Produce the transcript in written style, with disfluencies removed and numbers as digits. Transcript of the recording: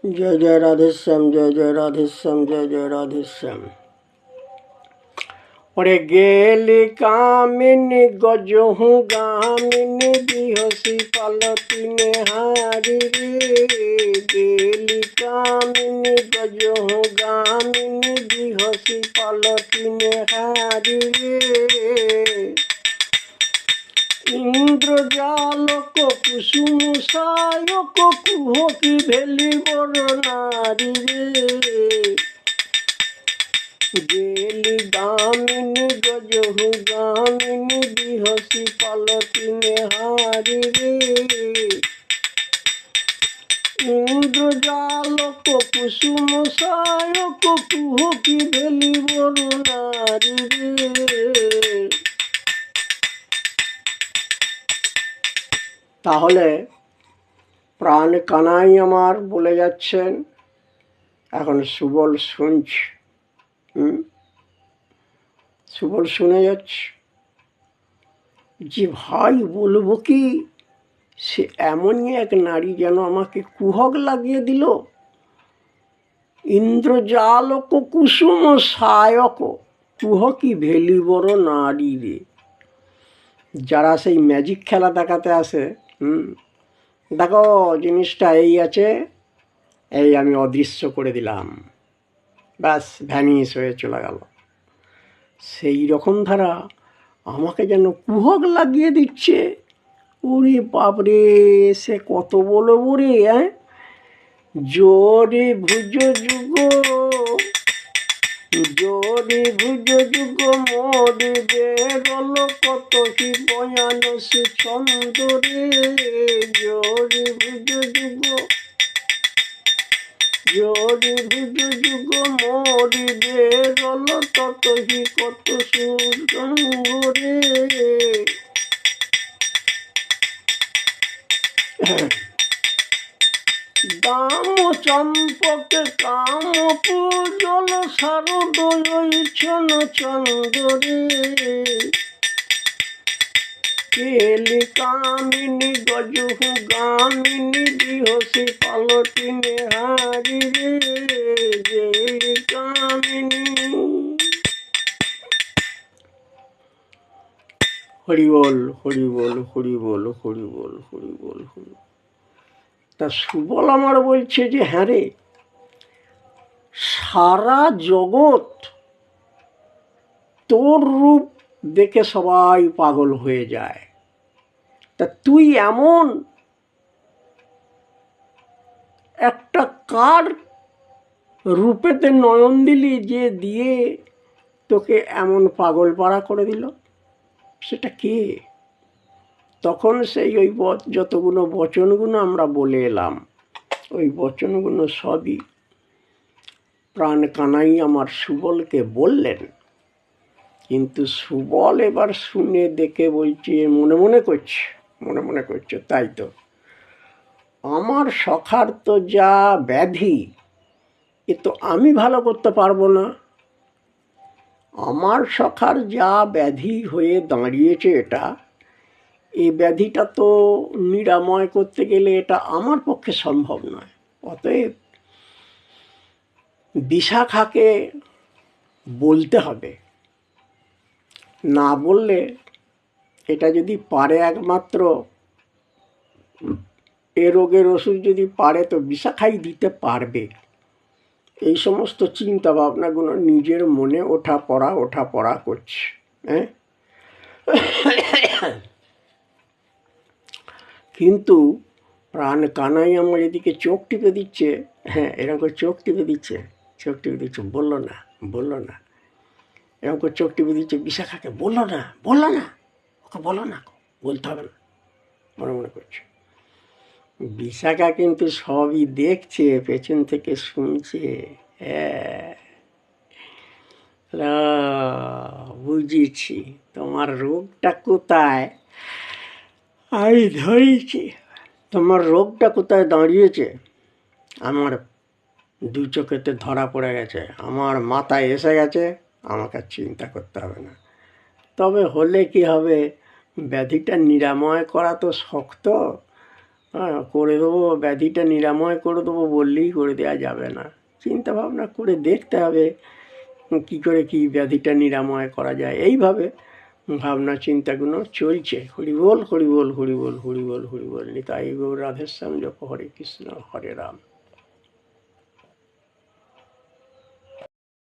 जय जय राधेश्याम, जय जय राधेश्याम, जय जय राधेश्याम। ওরে গেলি কামিনী গজহু গামিনী বিহসি পালতিনে হারি রে। গেলি কামিনী গজহু গামিনী বিহসি পালতিনে হারি রে। ইন্দ্রজালক কুসুম সায়ক কুহকি ভেলি বড় নারী রে। গেলি গামিনী গজহু গামিনী বিহসি পালতিনে হারি রে। ইন্দ্রজালক কুসুম সায়ক কুহকি ভেলি বড় নারী রে। তাহলে প্রাণ কানাই আমার বলে যাচ্ছেন, এখন সুবল শুনছি। সুবল শুনে যাচ্ছে যে ভাই বলবো কি, সে এমনই এক নারী যেন আমাকে কুহক লাগিয়ে দিল। ইন্দ্রজালক কুসুম সায়ক কুহকি ভেলি বড় নারী রে। যারা সেই ম্যাজিক খেলা দেখাতে আসে, দেখো জিনিসটা এই আছে, এই আমি অদৃশ্য করে দিলাম, ব্যাস ভ্যানিশ হয়ে চলে গেল, সেই রকম ধারা আমাকে যেন কুহক লাগিয়ে দিচ্ছে। ওরে বাপরে, সে কত বলবো রে। জোরে ভুজ যুগ, জোরে ভুজ যুগ মোরে বেরল কত কি বয়ান সে ছন্দ রে। জোরে ভুজ যুগ, জোরে ভুজ যুগ মোরে বেরল তত কি কত সুরঙ্গ রে। দাম চম্পকে কাম পূজল শারদয় ছন চন্দরে। কেলি কামিনী গজহু গামিনী বিহসি পালতিনে হারি রে। গেলি কামিনী। হরি বল, হরি বল, হরি বল, হরি বল, হরি বল, হরি। তা সুবল আমার বলছে যে হ্যাঁ রে, সারা জগৎ তোর রূপ দেখে সবাই পাগল হয়ে যায়, তা তুই এমন একটা কার রূপেতে নয়ন দিলি যে দিয়ে তোকে এমন পাগল পাড়া করে দিল, সেটা কে? তখন সেই ওই যতগুলো বচনগুলো আমরা বলে এলাম, ওই বচনগুলো সবই প্রাণ কানাই আমার সুবলকে বললেন। কিন্তু সুবল এবার শুনে দেখে বলছে, মনে মনে করছে, মনে মনে করছে, তাই তো আমার সখার তো যা ব্যাধি, এ তো আমি ভালো করতে পারবো না। আমার সখার যা ব্যাধি হয়ে দাঁড়িয়েছে, এটা এই ব্যাধিটা তো নিরাময় করতে গেলে এটা আমার পক্ষে সম্ভব নয়। অতএব বিশাখাকে বলতে হবে, না বললে এটা যদি পারে একমাত্র এ রোগের ওষুধ যদি পারে তো বিশাখাই দিতে পারবে। এই সমস্ত চিন্তা ভাবনাগুলো নিজের মনে ওঠা পড়া করছে। কিন্তু প্রাণ কানাই আমার এদিকে চোখ টিপে দিচ্ছে, এরকম করে চোখ টিপে দিচ্ছে, বললো না, বললো না, এরকম করে চোখ টিপে দিচ্ছে। বিশাখাকে বললো না, ওকে বলো না, বলতে হবে না, মনে মনে করছে। বিশাখা কিন্তু সবই দেখছে, পেছন থেকে শুনছে। বুঝেছি তোমার রোগটা কোথায়, আমি ধরেছি তোমার রোগটা কোথায় দাঁড়িয়েছে। আমার দু চোখেতে ধরা পড়ে গেছে, আমার মাথায় এসে গেছে, আমাকে চিন্তা করতে হবে না। তবে হলে কি হবে, ব্যাধিটা নিরাময় করা তো শক্ত, হ্যাঁ, করে দেবো, ব্যাধিটা নিরাময় করে দেবো বললেই করে দেওয়া যাবে না, চিন্তা ভাবনা করে দেখতে হবে কী করে কী ব্যাধিটা নিরাময় করা যায়। এইভাবে ভাবনা চিন্তাগুলো চলছে। হরিবোল হরিবোল হরিবোল হরিবোল হরিবোল, নিতাই গৌর রাধেশ্যাম জপ হরে কৃষ্ণ হরে রাম।